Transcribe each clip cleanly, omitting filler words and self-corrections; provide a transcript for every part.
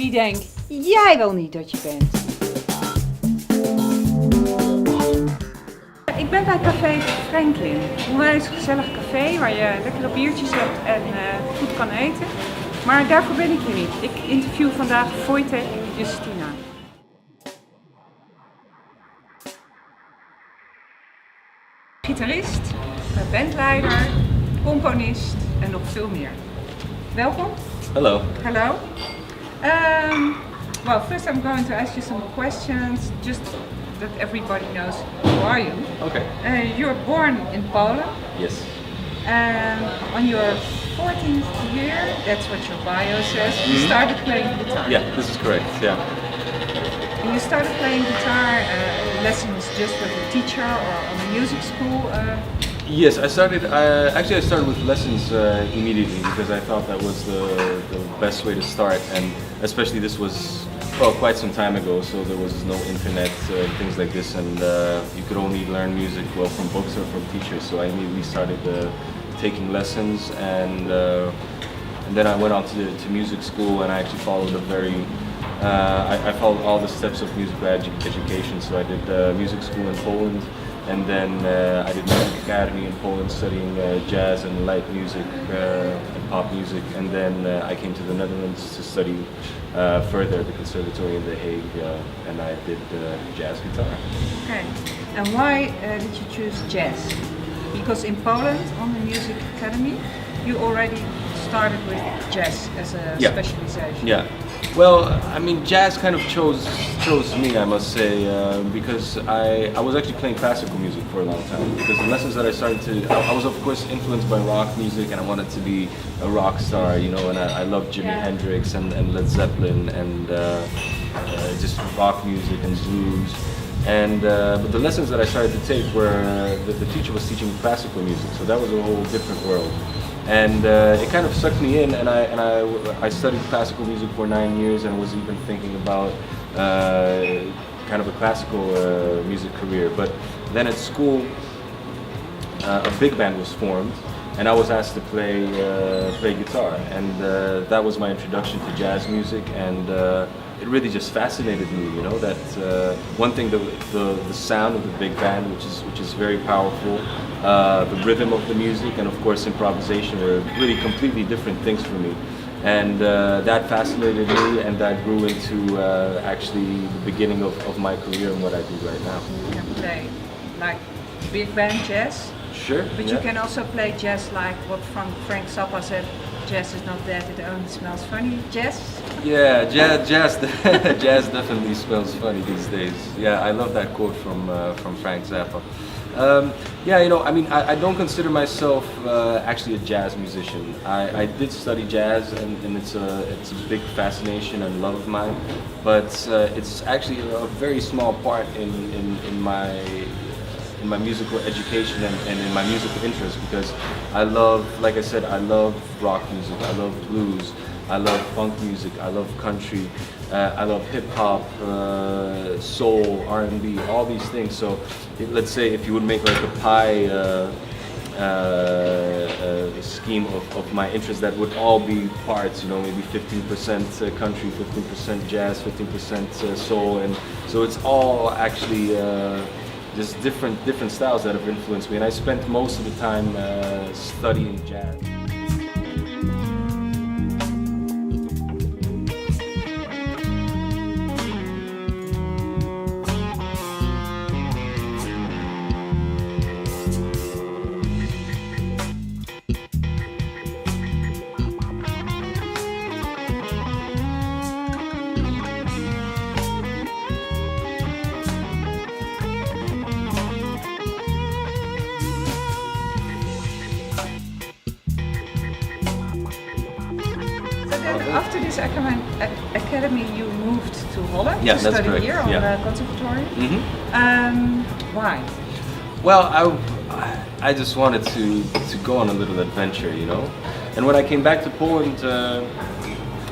Wie denkt, jij wel niet dat je bent. Ik ben bij Café Franklin. Een onwijs gezellig café waar je lekkere biertjes hebt en goed kan eten. Maar daarvoor ben ik hier niet. Ik interview vandaag Wojtek Justyna. Gitarist, bandleider, componist en nog veel meer. Welkom. Hello. Hello. Well, first I'm going to ask you some questions, just that everybody knows who are you. Okay. You were born in Poland. Yes. And on your 14th year, that's what your bio says, you started playing guitar. Yeah, this is correct. Yeah. And you started playing guitar lessons just with a teacher or on a music school? Yes, I started with lessons immediately because I thought that was the best way to start, and especially this was quite some time ago, so there was no internet, things like this, and you could only learn music from books or from teachers. So I immediately started taking lessons, and then I went on to music school, and I actually followed I followed all the steps of musical education. So I did music school in Poland, and then I did music academy in Poland, studying jazz and light music and pop music, and then I came to the Netherlands to study further at the conservatory in The Hague, and I did jazz guitar. Okay, and why did you choose jazz? Because in Poland, on the music academy, you already started with jazz as a specialization. Yeah. Well, I mean, jazz kind of chose me, I must say, because I was actually playing classical music for a long time. Because the lessons that I started I was of course influenced by rock music, and I wanted to be a rock star, you know. And I loved Jimi Hendrix and Led Zeppelin and just rock music and blues. And but the lessons that I started to take were the teacher was teaching classical music, so that was a whole different world. And it kind of sucked me in, and I studied classical music for 9 years, and was even thinking about kind of a classical music career. But then at school, a big band was formed, and I was asked to play guitar, and that was my introduction to jazz music, and it really just fascinated me, you know. That one thing, the sound of the big band, which is very powerful, the rhythm of the music, and of course improvisation were really completely different things for me, and that fascinated me, and that grew into actually the beginning of my career and what I do right now. You can play like big band jazz. Sure. But you can also play jazz like what Frank Zappa said. Jazz is not dead, it only smells funny. Jazz? Yeah, jazz definitely smells funny these days. Yeah, I love that quote from Frank Zappa. Yeah, you know, I mean, I don't consider myself actually a jazz musician. I did study jazz, and it's a big fascination and love of mine. But it's actually a very small part in my musical education and in my musical interest, because I love, like I said, I love rock music, I love blues, I love funk music, I love country, I love hip hop, soul, R&B, all these things. So let's say if you would make like a pie scheme of my interests, that would all be parts, you know, maybe 15% country, 15% jazz, 15% soul, and so it's all actually just different styles that have influenced me, and I spent most of the time studying jazz. After this academy, you moved to Holland Yeah, to that's study correct. here on Yeah. the conservatory. Mm-hmm. Why? Well, I just wanted to go on a little adventure, you know. And when I came back to Poland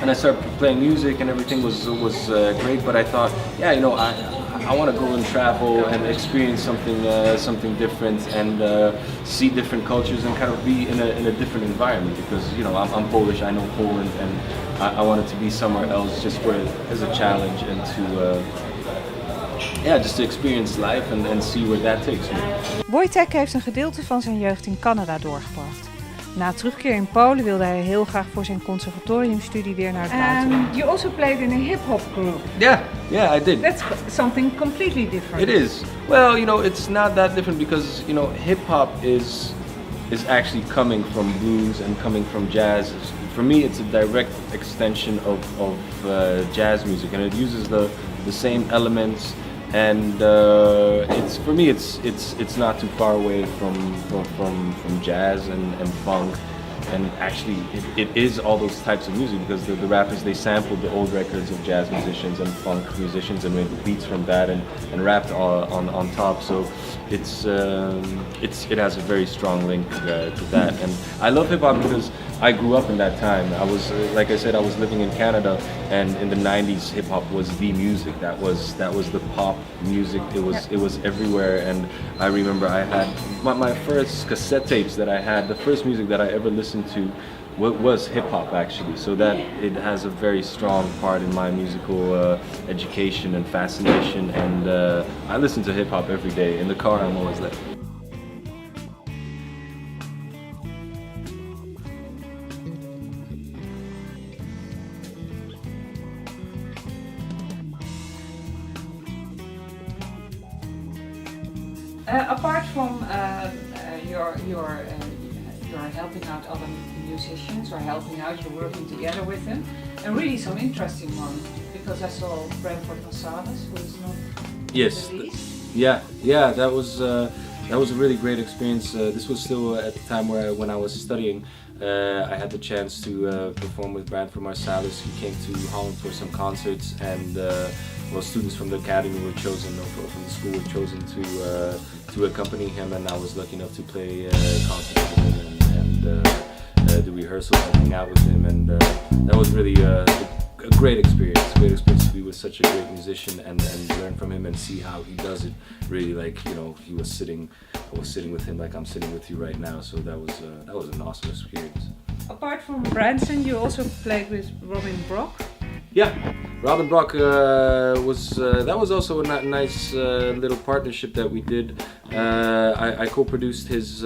and I started playing music, and everything was great, but I thought, yeah, you know, I want to go and travel and experience something different and see different cultures and kind of be in a different environment, because I'm Polish, I know Poland, and I wanted to be somewhere else just for as a challenge and to just to experience life and see where that takes me. Wojtek heeft een gedeelte van zijn jeugd in Canada doorgebracht. Na terugkeer in Polen wilde hij heel graag voor zijn conservatoriumstudie weer naar het buitenland. You also played in a hip-hop group. Yeah, I did. That's something completely different. It is. Well, it's not that different because hip-hop is actually coming from blues and coming from jazz. For me, it's a direct extension of jazz music, and it uses the same elements. And it's for me, it's not too far away from jazz and funk, and actually it is all those types of music, because the rappers, they sampled the old records of jazz musicians and funk musicians and made the beats from that and rapped on top. So it has a very strong link to that, and I love hip hop because I grew up in that time. I was, like I said, I was living in Canada, and in the 90s, hip hop was the music. That was the pop music. It was everywhere, and I remember I had my first cassette tapes that I had. The first music that I ever listened to was hip hop, actually. So that it has a very strong part in my musical education and fascination. And I listen to hip hop every day. In the car, I'm always there. Apart from your helping out other musicians or helping out, you're working together with them, and really some interesting one, because I saw Branford Marsalis, who is not released. Yeah, that was a really great experience. This was still at the time when I was studying. I had the chance to perform with Branford Marsalis. He came to Holland for some concerts, and students from the academy were chosen, or from the school were chosen to accompany him, and I was lucky enough to play concerts with him and do rehearsals and hang out with him, and that was really a great experience. Great experience to be with such a great musician and learn from him and see how he does it. Really, like I was sitting with him like I'm sitting with you right now. So that was an awesome experience. Apart from Branson, you also played with Robin Brock. Yeah, Robin Brock that was also a nice little partnership that we did. I co-produced his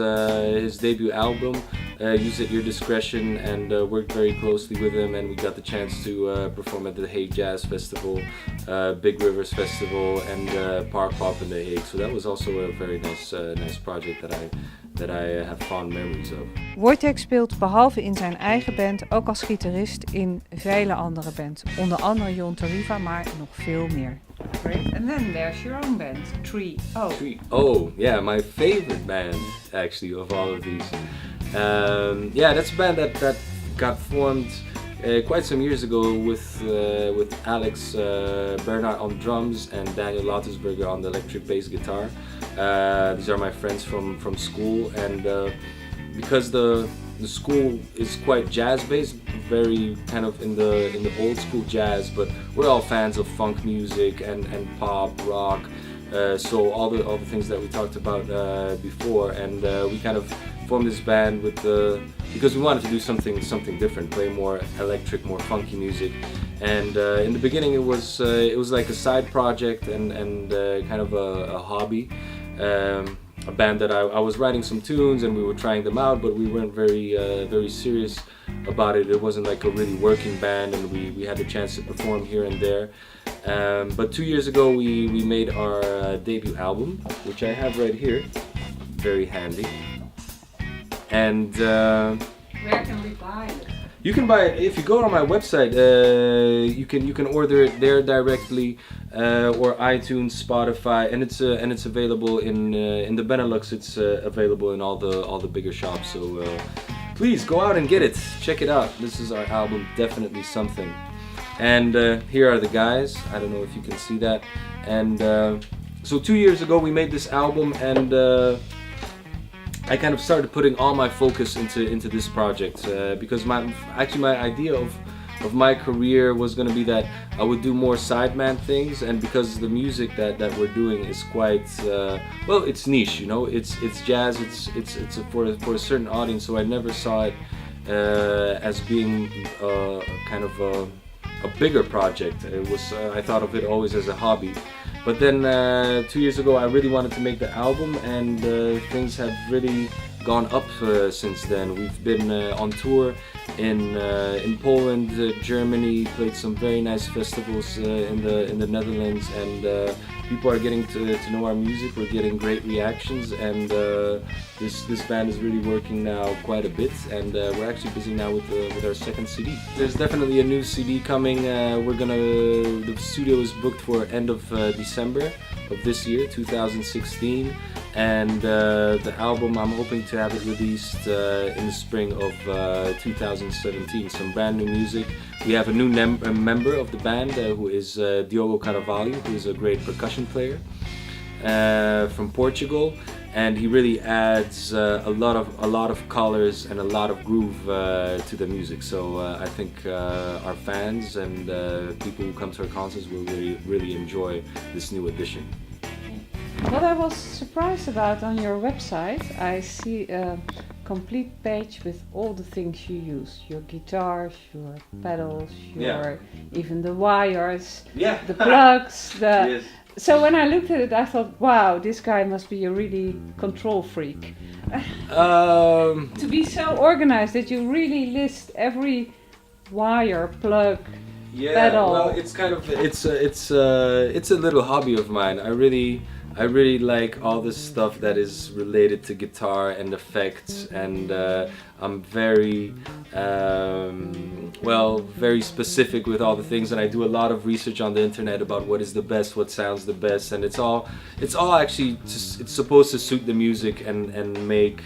debut album, Use at Your Discretion, and worked very closely with him, and we got the chance to perform at the Heeft Jazz Festival, Big Rivers Festival, and Park Pop in The Hague. So that was also a very nice project that I have fond memories of. Wojtek speelt behalve in zijn eigen band ook als gitarist in vele andere bands. Onder andere Jon Tarifa, maar nog veel meer. Great. And then there's your own band, 3-0. 3-0, yeah, my favorite band actually of all of these. That's a band that got formed quite some years ago with Alex Bernard on drums and Daniel Lautersberger on the electric bass guitar. These are my friends from school, and because the school is quite jazz-based, very kind of in the old school jazz, but we're all fans of funk music and pop, rock, so all the things that we talked about before, and we kind of formed this band because we wanted to do something different, play more electric, more funky music. And in the beginning it was like a side project and kind of a hobby. A band that I was writing some tunes and we were trying them out, but we weren't very serious about it. It wasn't like a really working band, and we had the chance to perform here and there. But 2 years ago we made our debut album, which I have right here, very handy. And where can we buy it? You can buy it if you go on my website. You can order it there directly, or iTunes, Spotify, and it's available in the Benelux. It's available in all the bigger shops. So please go out and get it. Check it out. This is our album, definitely something. And here are the guys. I don't know if you can see that. And so 2 years ago we made this album, and I kind of started putting all my focus into this project because my idea of my career was going to be that I would do more sideman things, and because the music that we're doing is quite well, it's niche, you know, it's jazz, it's for a certain audience, so I never saw it as being kind of a bigger project. It was I thought of it always as a hobby. But then 2 years ago I really wanted to make the album, and things have really gone up since then. We've been on tour in Poland, Germany, played some very nice festivals in the Netherlands, and people are getting to know our music. We're getting great reactions, and this band is really working now quite a bit, and we're actually busy now with our second CD. There's definitely a new CD coming. The studio is booked for end of December of this year, 2016, and the album, I'm hoping to have it released in the spring of 2017. Some brand new music. We have a new member of the band who is Diogo Carvalho, who is a great percussion player from Portugal, and he really adds a lot of colors and a lot of groove to the music. So I think our fans and people who come to our concerts will really enjoy this new addition. What I was surprised about on your website, I see a complete page with all the things you use. Your guitars, your pedals, even the wires, the plugs. Yes. So when I looked at it, I thought, wow, this guy must be a really control freak. To be so organized that you really list every wire, plug, pedal. Well, it's kind of it's a little hobby of mine. I really like all this stuff that is related to guitar and effects, and I'm very very specific with all the things, and I do a lot of research on the internet about what is the best, what sounds the best, and it's all actually it's supposed to suit the music and make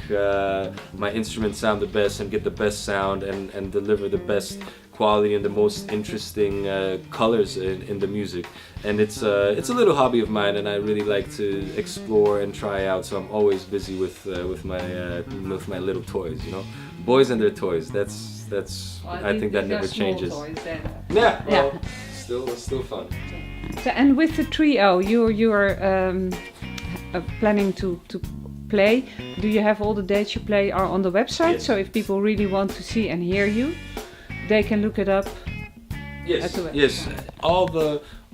my instrument sound the best and get the best sound and deliver the best quality and the most interesting colors in the music. And it's a little hobby of mine, and I really like to explore and try out. So I'm always busy with my little toys, you know, boys and their toys. That's Well, I think that never changes. Toys, then. Yeah, well, still fun. So, and with the trio, you are planning to play. Do you have all the dates you play are on the website? Yes. So if people really want to see and hear you, they can look it up. Yes, at the yes.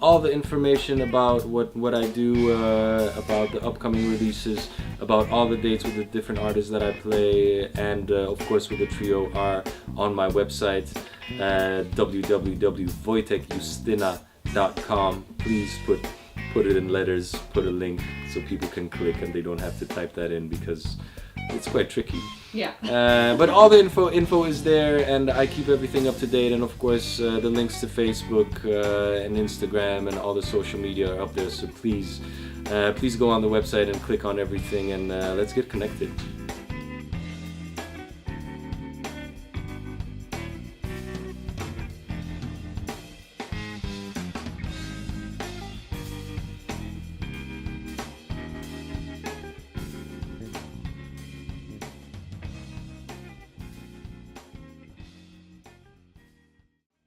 All the information about what I do, about the upcoming releases, about all the dates with the different artists that I play, and of course with the trio are on my website, www.wojtekjustyna.com. Please put it in letters, put a link so people can click and they don't have to type that in because it's quite tricky. Yeah. But all the info is there, and I keep everything up to date, and of course the links to Facebook and Instagram and all the social media are up there, so please go on the website and click on everything, and let's get connected.